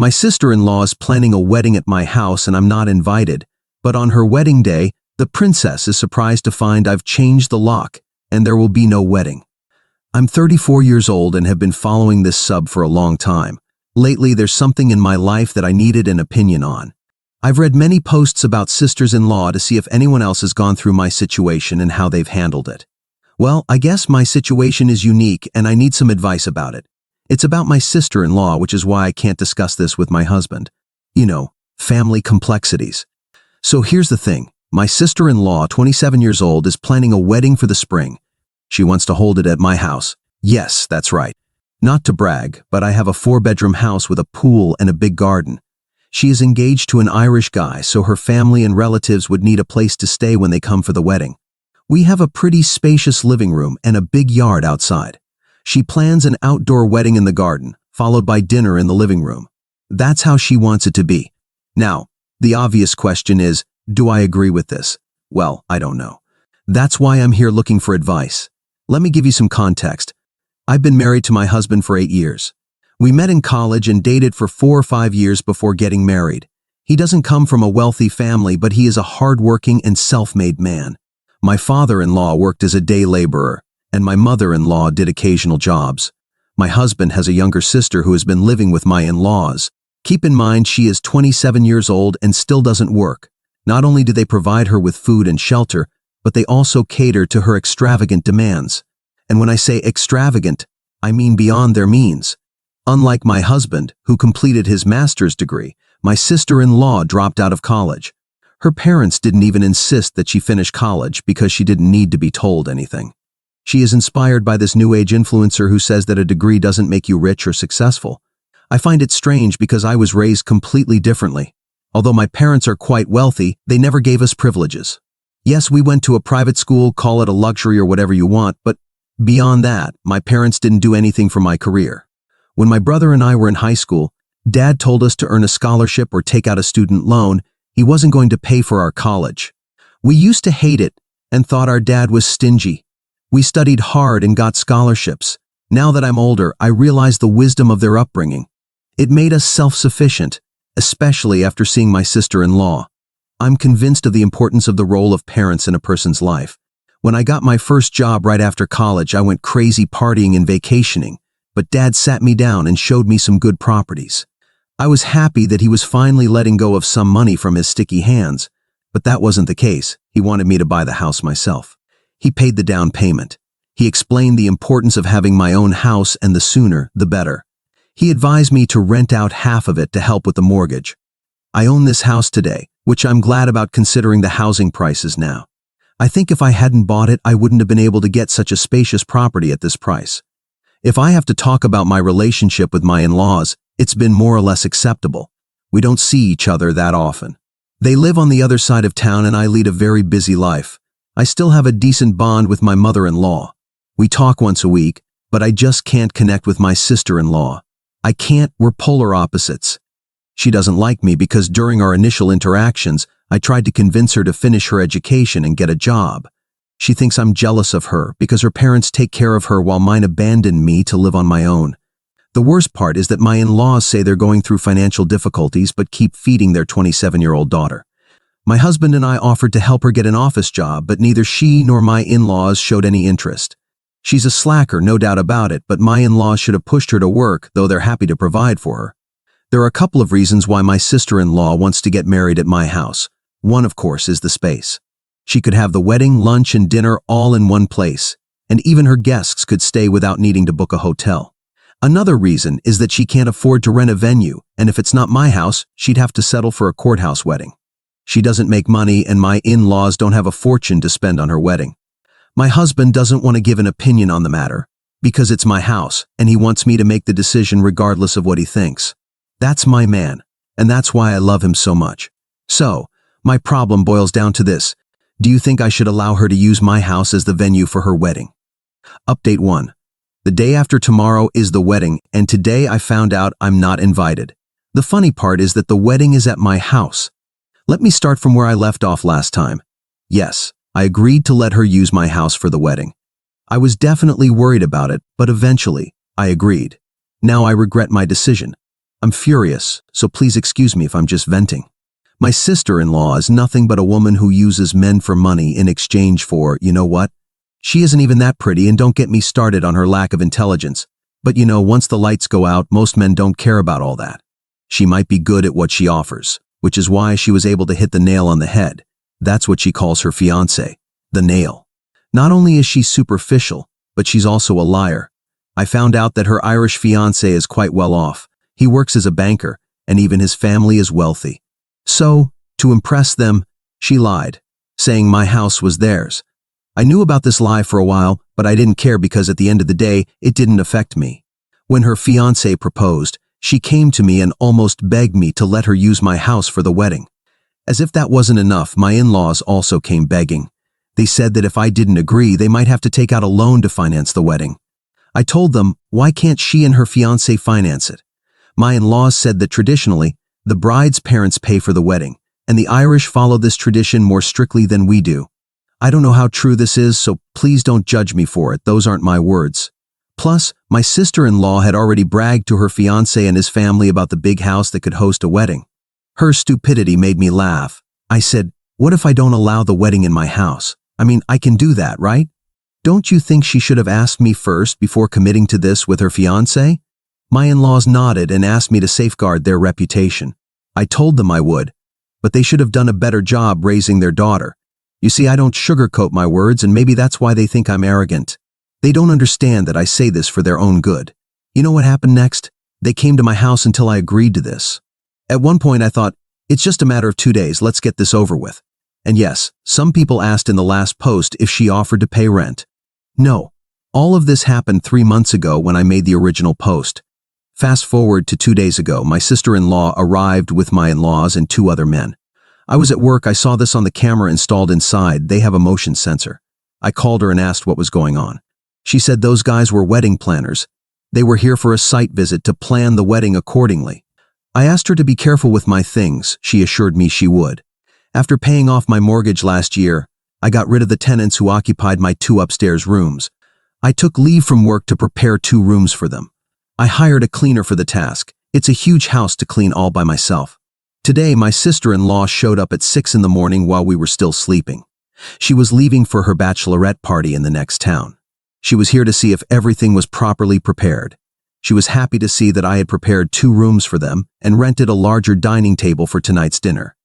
My sister-in-law is planning a wedding at my house and I'm not invited, but on her wedding day, the princess is surprised to find I've changed the lock and there will be no wedding. I'm 34 years old and have been following this sub for a long time. Lately, there's something in my life that I needed an opinion on. I've read many posts about sisters-in-law to see if anyone else has gone through my situation and how they've handled it. Well, I guess my situation is unique and I need some advice about it. It's about my sister-in-law, which is why I can't discuss this with my husband. You know, family complexities. So here's the thing. My sister-in-law, 27 years old, is planning a wedding for the spring. She wants to hold it at my house. Yes, that's right. Not to brag, but I have a 4-bedroom house with a pool and a big garden. She is engaged to an Irish guy, so her family and relatives would need a place to stay when they come for the wedding. We have a pretty spacious living room and a big yard outside. She plans an outdoor wedding in the garden, followed by dinner in the living room. That's how she wants it to be. Now, the obvious question is, do I agree with this? Well, I don't know. That's why I'm here looking for advice. Let me give you some context. I've been married to my husband for 8 years. We met in college and dated for 4 or 5 years before getting married. He doesn't come from a wealthy family, but he is a hard-working and self-made man. My father-in-law worked as a day laborer, and my mother-in-law did occasional jobs. My husband has a younger sister who has been living with my in-laws. Keep in mind she is 27 years old and still doesn't work. Not only do they provide her with food and shelter, but they also cater to her extravagant demands. And when I say extravagant, I mean beyond their means. Unlike my husband, who completed his master's degree, my sister-in-law dropped out of college. Her parents didn't even insist that she finish college because she didn't need to be told anything. She is inspired by this new age influencer who says that a degree doesn't make you rich or successful. I find it strange because I was raised completely differently. Although my parents are quite wealthy, they never gave us privileges. Yes, we went to a private school, call it a luxury or whatever you want, but beyond that, my parents didn't do anything for my career. When my brother and I were in high school, Dad told us to earn a scholarship or take out a student loan. He wasn't going to pay for our college. We used to hate it and thought our dad was stingy. We studied hard and got scholarships. Now that I'm older, I realize the wisdom of their upbringing. It made us self-sufficient, especially after seeing my sister-in-law. I'm convinced of the importance of the role of parents in a person's life. When I got my first job right after college, I went crazy partying and vacationing, but Dad sat me down and showed me some good properties. I was happy that he was finally letting go of some money from his sticky hands, but that wasn't the case. He wanted me to buy the house myself. He paid the down payment. He explained the importance of having my own house, and the sooner, the better. He advised me to rent out half of it to help with the mortgage. I own this house today, which I'm glad about considering the housing prices now. I think if I hadn't bought it, I wouldn't have been able to get such a spacious property at this price. If I have to talk about my relationship with my in-laws, it's been more or less acceptable. We don't see each other that often. They live on the other side of town and I lead a very busy life. I still have a decent bond with my mother-in-law. We talk once a week, but I just can't connect with my sister-in-law. I can't, we're polar opposites. She doesn't like me because during our initial interactions, I tried to convince her to finish her education and get a job. She thinks I'm jealous of her because her parents take care of her while mine abandoned me to live on my own. The worst part is that my in-laws say they're going through financial difficulties but keep feeding their 27-year-old daughter. My husband and I offered to help her get an office job, but neither she nor my in-laws showed any interest. She's a slacker, no doubt about it, but my in-laws should have pushed her to work, though they're happy to provide for her. There are a couple of reasons why my sister-in-law wants to get married at my house. One, of course, is the space. She could have the wedding, lunch, and dinner all in one place, and even her guests could stay without needing to book a hotel. Another reason is that she can't afford to rent a venue, and if it's not my house, she'd have to settle for a courthouse wedding. She doesn't make money, and my in-laws don't have a fortune to spend on her wedding. My husband doesn't want to give an opinion on the matter, because it's my house, and he wants me to make the decision regardless of what he thinks. That's my man, and that's why I love him so much. So, my problem boils down to this. Do you think I should allow her to use my house as the venue for her wedding? Update 1. The day after tomorrow is the wedding, and today I found out I'm not invited. The funny part is that the wedding is at my house. Let me start from where I left off last time. Yes, I agreed to let her use my house for the wedding. I was definitely worried about it, but eventually, I agreed. Now I regret my decision. I'm furious, so please excuse me if I'm just venting. My sister-in-law is nothing but a woman who uses men for money in exchange for, you know what? She isn't even that pretty, and don't get me started on her lack of intelligence. But once the lights go out, most men don't care about all that. She might be good at what she offers, which is why she was able to hit the nail on the head. That's what she calls her fiancé, the nail. Not only is she superficial, but she's also a liar. I found out that her Irish fiancé is quite well off. He works as a banker, and even his family is wealthy. So, to impress them, she lied, saying my house was theirs. I knew about this lie for a while, but I didn't care because at the end of the day, it didn't affect me. When her fiancé proposed, she came to me and almost begged me to let her use my house for the wedding. As if that wasn't enough, my in-laws also came begging. They said that if I didn't agree, they might have to take out a loan to finance the wedding. I told them, why can't she and her fiancé finance it? My in-laws said that traditionally, the bride's parents pay for the wedding, and the Irish follow this tradition more strictly than we do. I don't know how true this is, so please don't judge me for it. Those aren't my words. Plus, my sister-in-law had already bragged to her fiancé and his family about the big house that could host a wedding. Her stupidity made me laugh. I said, what if I don't allow the wedding in my house? I mean, I can do that, right? Don't you think she should have asked me first before committing to this with her fiancé? My in-laws nodded and asked me to safeguard their reputation. I told them I would, but they should have done a better job raising their daughter. You see, I don't sugarcoat my words, and maybe that's why they think I'm arrogant. They don't understand that I say this for their own good. You know what happened next? They came to my house until I agreed to this. At one point I thought, it's just a matter of 2 days, let's get this over with. And yes, some people asked in the last post if she offered to pay rent. No, all of this happened 3 months ago when I made the original post. Fast forward to 2 days ago, my sister-in-law arrived with my in-laws and 2 other men. I was at work, I saw this on the camera installed inside. They have a motion sensor. I called her and asked what was going on. She said those guys were wedding planners. They were here for a site visit to plan the wedding accordingly. I asked her to be careful with my things. She assured me she would. After paying off my mortgage last year, I got rid of the tenants who occupied my 2 upstairs rooms. I took leave from work to prepare 2 rooms for them. I hired a cleaner for the task. It's a huge house to clean all by myself. Today, my sister-in-law showed up at 6 in the morning while we were still sleeping. She was leaving for her bachelorette party in the next town. She was here to see if everything was properly prepared. She was happy to see that I had prepared 2 rooms for them and rented a larger dining table for tonight's dinner.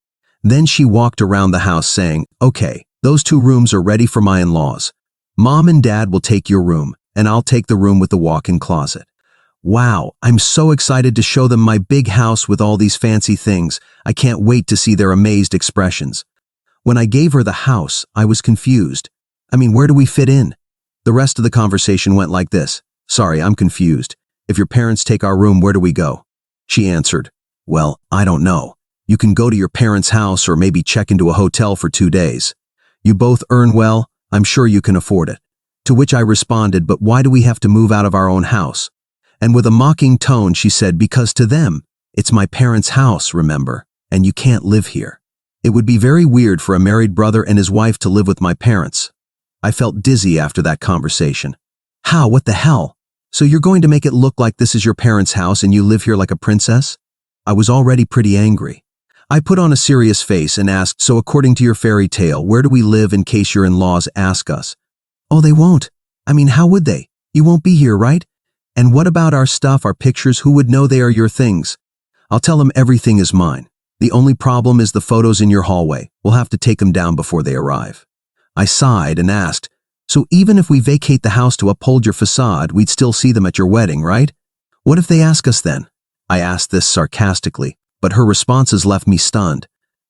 Then she walked around the house saying, okay, those 2 rooms are ready for my in-laws. Mom and Dad will take your room, and I'll take the room with the walk-in closet. Wow, I'm so excited to show them my big house with all these fancy things. I can't wait to see their amazed expressions. When I gave her the house, I was confused. I mean, where do we fit in? The rest of the conversation went like this. Sorry, I'm confused. If your parents take our room, where do we go? She answered, well, I don't know. You can go to your parents' house or maybe check into a hotel for 2 days. You both earn well, I'm sure you can afford it. To which I responded, but why do we have to move out of our own house? And with a mocking tone, she said, because to them, it's my parents' house, remember, and you can't live here. It would be very weird for a married brother and his wife to live with my parents. I felt dizzy after that conversation. How? What the hell? So you're going to make it look like this is your parents' house and you live here like a princess? I was already pretty angry. I put on a serious face and asked, so according to your fairy tale, where do we live in case your in-laws ask us? Oh, they won't. I mean, how would they? You won't be here, right? And what about our stuff, our pictures? Who would know they are your things? I'll tell them everything is mine. The only problem is the photos in your hallway. We'll have to take them down before they arrive. I sighed and asked, so even if we vacate the house to uphold your facade, we'd still see them at your wedding, right? What if they ask us then? I asked this sarcastically, but her responses left me stunned.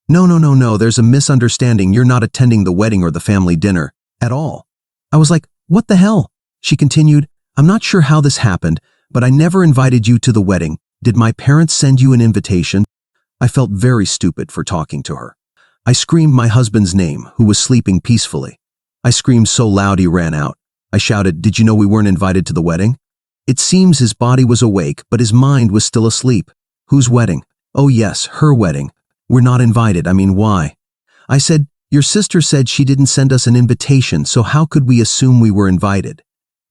No, there's a misunderstanding. You're not attending the wedding or the family dinner at all. I was like, what the hell? She continued, I'm not sure how this happened, but I never invited you to the wedding. Did my parents send you an invitation? I felt very stupid for talking to her. I screamed my husband's name, who was sleeping peacefully. I screamed so loud he ran out. I shouted, did you know we weren't invited to the wedding? It seems his body was awake, but his mind was still asleep. Whose wedding? Oh yes, her wedding. We're not invited, I mean, why? I said, your sister said she didn't send us an invitation, so how could we assume we were invited?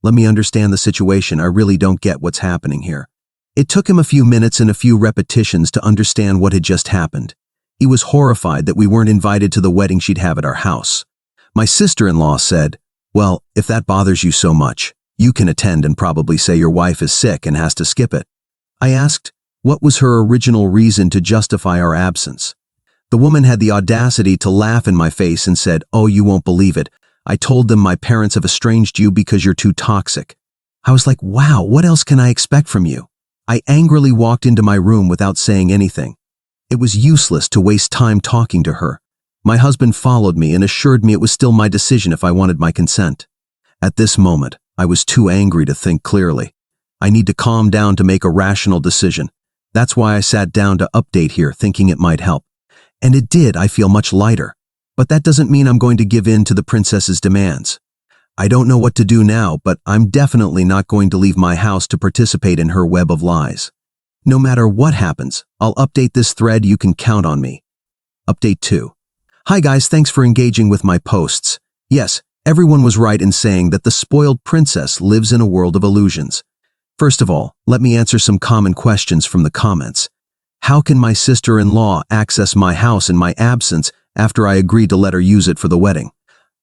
Let me understand the situation. I really don't get what's happening here. It took him a few minutes and a few repetitions to understand what had just happened. He was horrified that we weren't invited to the wedding she'd have at our house. My sister-in-law said, "Well, if that bothers you so much, you can attend and probably say your wife is sick and has to skip it." I asked, what was her original reason to justify our absence? The woman had the audacity to laugh in my face and said, "Oh, you won't believe it. I told them my parents have estranged you because you're too toxic." I was like, wow, what else can I expect from you? I angrily walked into my room without saying anything. It was useless to waste time talking to her. My husband followed me and assured me it was still my decision if I wanted my consent. At this moment, I was too angry to think clearly. I need to calm down to make a rational decision. That's why I sat down to update here, thinking it might help. And it did. I feel much lighter. But that doesn't mean I'm going to give in to the princess's demands. I don't know what to do now, but I'm definitely not going to leave my house to participate in her web of lies. No matter what happens, I'll update this thread. You can count on me. Update 2. Hi guys, thanks for engaging with my posts. Yes, everyone was right in saying that the spoiled princess lives in a world of illusions. First of all, let me answer some common questions from the comments. How can my sister-in-law access my house in my absence after I agreed to let her use it for the wedding?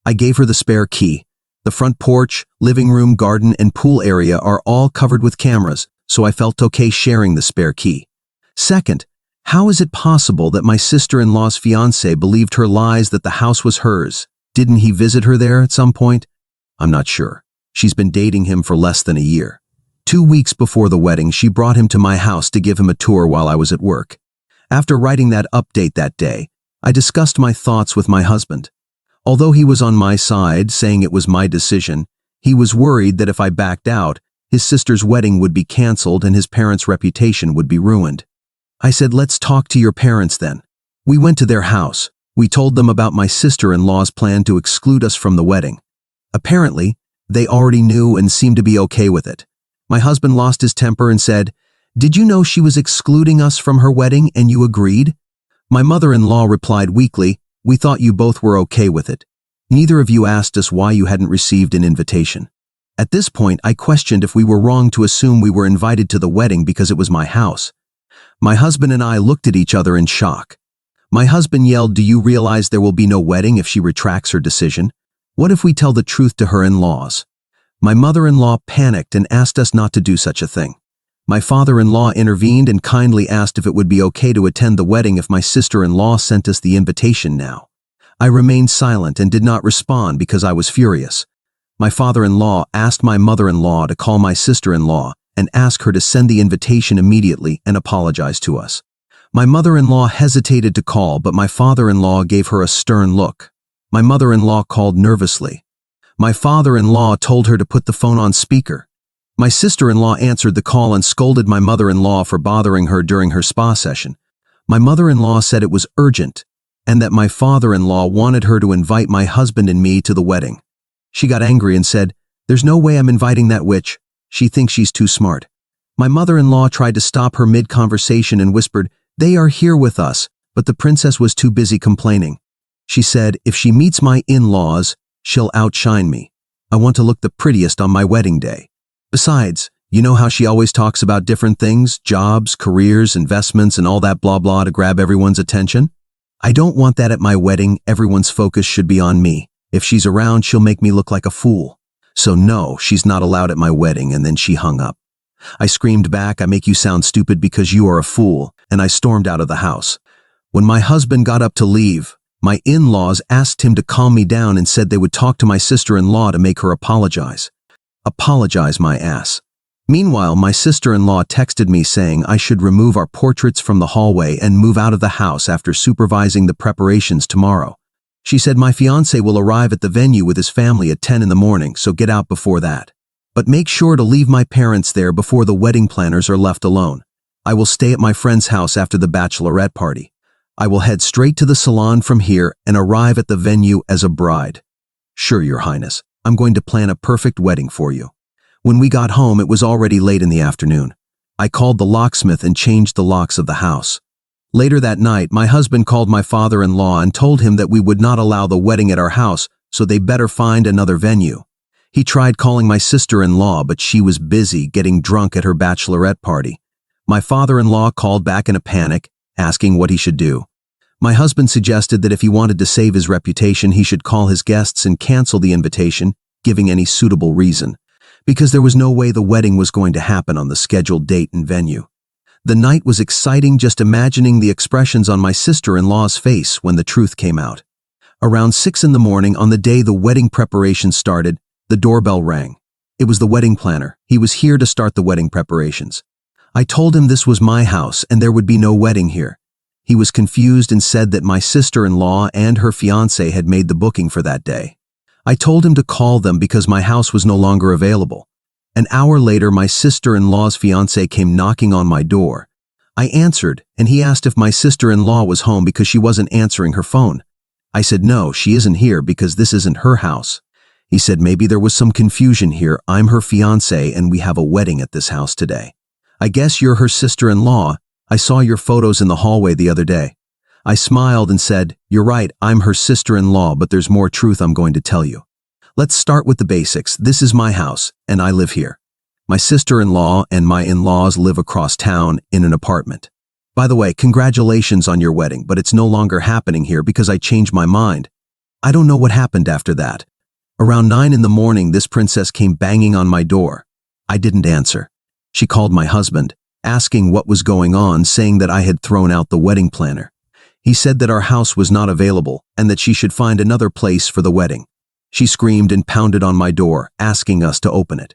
I gave her the spare key. The front porch, living room, garden, and pool area are all covered with cameras, so I felt okay sharing the spare key. Second, how is it possible that my sister-in-law's fiancé believed her lies that the house was hers? Didn't he visit her there at some point? I'm not sure. She's been dating him for less than a year. 2 weeks before the wedding, she brought him to my house to give him a tour while I was at work. After writing that update that day, I discussed my thoughts with my husband. Although he was on my side, saying it was my decision, he was worried that if I backed out, his sister's wedding would be canceled and his parents' reputation would be ruined. I said, let's talk to your parents then. We went to their house. We told them about my sister-in-law's plan to exclude us from the wedding. Apparently, they already knew and seemed to be okay with it. My husband lost his temper and said, "Did you know she was excluding us from her wedding and you agreed?" My mother-in-law replied weakly, "We thought you both were okay with it. Neither of you asked us why you hadn't received an invitation." At this point, I questioned if we were wrong to assume we were invited to the wedding because it was my house. My husband and I looked at each other in shock. My husband yelled, "Do you realize there will be no wedding if she retracts her decision? What if we tell the truth to her in-laws?" My mother-in-law panicked and asked us not to do such a thing. My father-in-law intervened and kindly asked if it would be okay to attend the wedding if my sister-in-law sent us the invitation now. I remained silent and did not respond because I was furious. My father-in-law asked my mother-in-law to call my sister-in-law and ask her to send the invitation immediately and apologize to us. My mother-in-law hesitated to call, but my father-in-law gave her a stern look. My mother-in-law called nervously. My father-in-law told her to put the phone on speaker. My sister-in-law answered the call and scolded my mother-in-law for bothering her during her spa session. My mother-in-law said it was urgent and that my father-in-law wanted her to invite my husband and me to the wedding. She got angry and said, "There's no way I'm inviting that witch. She thinks she's too smart." My mother-in-law tried to stop her mid-conversation and whispered, "They are here with us," but the princess was too busy complaining. She said, "If she meets my in-laws, she'll outshine me. I want to look the prettiest on my wedding day. Besides, you know how she always talks about different things, jobs, careers, investments, and all that blah blah to grab everyone's attention? I don't want that at my wedding. Everyone's focus should be on me. If she's around, she'll make me look like a fool. So no, she's not allowed at my wedding," and then she hung up. I screamed back, "I make you sound stupid because you are a fool," and I stormed out of the house. When my husband got up to leave, my in-laws asked him to calm me down and said they would talk to my sister-in-law to make her apologize. Apologize, my ass. Meanwhile, my sister-in-law texted me saying I should remove our portraits from the hallway and move out of the house after supervising the preparations tomorrow. She said my fiancé will arrive at the venue with his family at 10 in the morning, so get out before that. But make sure to leave my parents there before the wedding planners are left alone. I will stay at my friend's house after the bachelorette party. I will head straight to the salon from here and arrive at the venue as a bride. Sure, Your Highness. I'm going to plan a perfect wedding for you. When we got home, it was already late in the afternoon. I called the locksmith and changed the locks of the house. Later that night, my husband called my father-in-law and told him that we would not allow the wedding at our house, so they better find another venue. He tried calling my sister-in-law, but she was busy getting drunk at her bachelorette party. My father-in-law called back in a panic, asking what he should do. My husband suggested that if he wanted to save his reputation, he should call his guests and cancel the invitation, giving any suitable reason, because there was no way the wedding was going to happen on the scheduled date and venue. The night was exciting just imagining the expressions on my sister-in-law's face when the truth came out. Around 6 in the morning on the day the wedding preparations started, the doorbell rang. It was the wedding planner. He was here to start the wedding preparations. I told him this was my house and there would be no wedding here. He was confused and said that my sister-in-law and her fiancé had made the booking for that day. I told him to call them because my house was no longer available. An hour later, my sister-in-law's fiancé came knocking on my door. I answered, and he asked if my sister-in-law was home because she wasn't answering her phone. I said no, she isn't here because this isn't her house. He said maybe there was some confusion here. I'm her fiancé and we have a wedding at this house today. I guess you're her sister-in-law. I saw your photos in the hallway the other day. I smiled and said, you're right, I'm her sister-in-law, but there's more truth I'm going to tell you. Let's start with the basics. This is my house, and I live here. My sister-in-law and my in-laws live across town in an apartment. By the way, congratulations on your wedding, but it's no longer happening here because I changed my mind. I don't know what happened after that. Around 9 in the morning, this princess came banging on my door. I didn't answer. She called my husband, asking what was going on, saying that I had thrown out the wedding planner. He said that our house was not available and that she should find another place for the wedding. She screamed and pounded on my door, asking us to open it.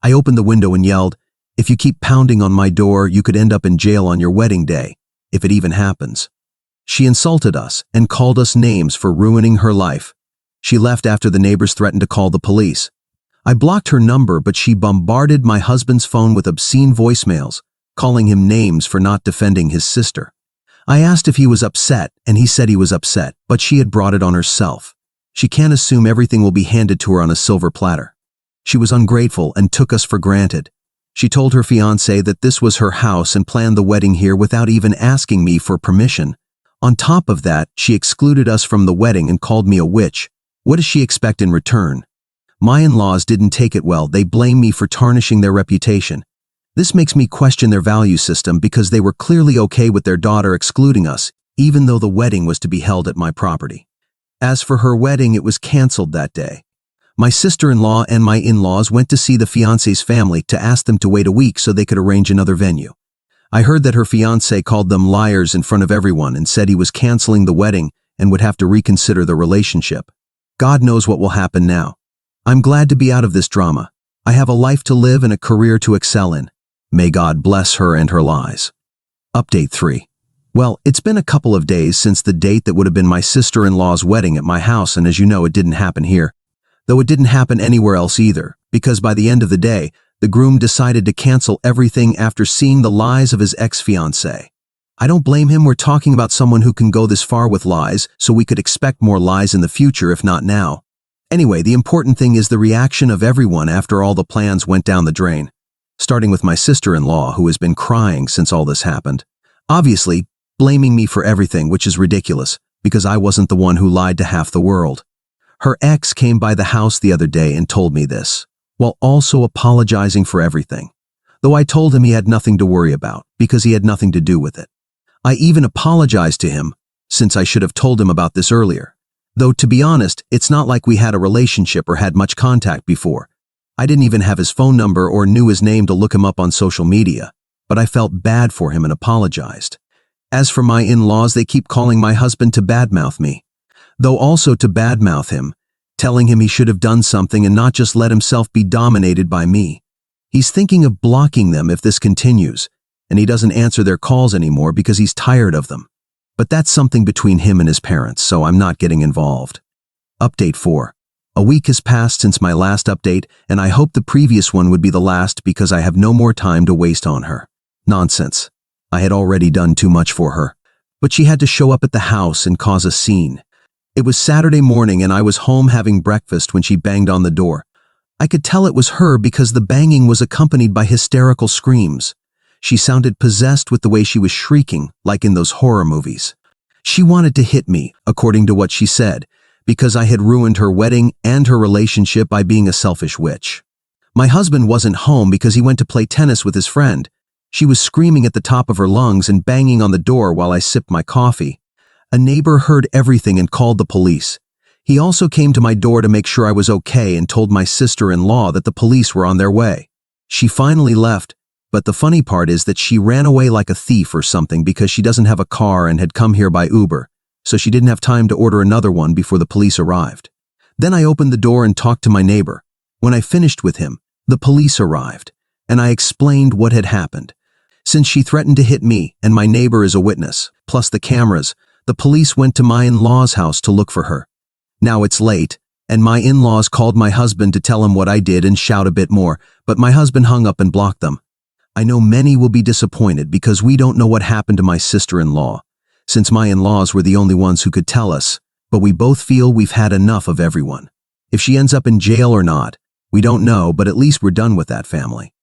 I opened the window and yelled, if you keep pounding on my door, you could end up in jail on your wedding day, if it even happens. She insulted us and called us names for ruining her life. She left after the neighbors threatened to call the police. I blocked her number, but she bombarded my husband's phone with obscene voicemails, calling him names for not defending his sister. I asked if he was upset, and he said he was upset, but she had brought it on herself. She can't assume everything will be handed to her on a silver platter. She was ungrateful and took us for granted. She told her fiancé that this was her house and planned the wedding here without even asking me for permission. On top of that, she excluded us from the wedding and called me a witch. What does she expect in return? My in-laws didn't take it well. They blame me for tarnishing their reputation. This makes me question their value system because they were clearly okay with their daughter excluding us, even though the wedding was to be held at my property. As for her wedding, it was canceled that day. My sister-in-law and my in-laws went to see the fiancé's family to ask them to wait a week so they could arrange another venue. I heard that her fiancé called them liars in front of everyone and said he was canceling the wedding and would have to reconsider the relationship. God knows what will happen now. I'm glad to be out of this drama. I have a life to live and a career to excel in. May God bless her and her lies. Update 3. Well, it's been a couple of days since the date that would have been my sister-in-law's wedding at my house, and as you know, it didn't happen here. Though it didn't happen anywhere else either, because by the end of the day, the groom decided to cancel everything after seeing the lies of his ex-fiancée. I don't blame him. We're talking about someone who can go this far with lies, so we could expect more lies in the future, if not now. Anyway, the important thing is the reaction of everyone after all the plans went down the drain. Starting with my sister-in-law, who has been crying since all this happened. Obviously, blaming me for everything, which is ridiculous, because I wasn't the one who lied to half the world. Her ex came by the house the other day and told me this, while also apologizing for everything. Though I told him he had nothing to worry about, because he had nothing to do with it. I even apologized to him, since I should have told him about this earlier. Though, to be honest, it's not like we had a relationship or had much contact before. I didn't even have his phone number or knew his name to look him up on social media, but I felt bad for him and apologized. As for my in-laws, they keep calling my husband to badmouth me, though also to badmouth him, telling him he should have done something and not just let himself be dominated by me. He's thinking of blocking them if this continues, and he doesn't answer their calls anymore because he's tired of them. But that's something between him and his parents, so I'm not getting involved. Update 4. A week has passed since my last update, and I hope the previous one would be the last because I have no more time to waste on her. Nonsense. I had already done too much for her. But she had to show up at the house and cause a scene. It was Saturday morning and I was home having breakfast when she banged on the door. I could tell it was her because the banging was accompanied by hysterical screams. She sounded possessed with the way she was shrieking, like in those horror movies. She wanted to hit me, according to what she said, because I had ruined her wedding and her relationship by being a selfish witch. My husband wasn't home because he went to play tennis with his friend. She was screaming at the top of her lungs and banging on the door while I sipped my coffee. A neighbor heard everything and called the police. He also came to my door to make sure I was okay and told my sister-in-law that the police were on their way. She finally left, but the funny part is that she ran away like a thief or something because she doesn't have a car and had come here by Uber, so she didn't have time to order another one before the police arrived. Then I opened the door and talked to my neighbor. When I finished with him, the police arrived, and I explained what had happened. Since she threatened to hit me, and my neighbor is a witness, plus the cameras, the police went to my in-laws' house to look for her. Now it's late, and my in-laws called my husband to tell him what I did and shout a bit more, but my husband hung up and blocked them. I know many will be disappointed because we don't know what happened to my sister-in-law, since my in-laws were the only ones who could tell us, but we both feel we've had enough of everyone. If she ends up in jail or not, we don't know, but at least we're done with that family.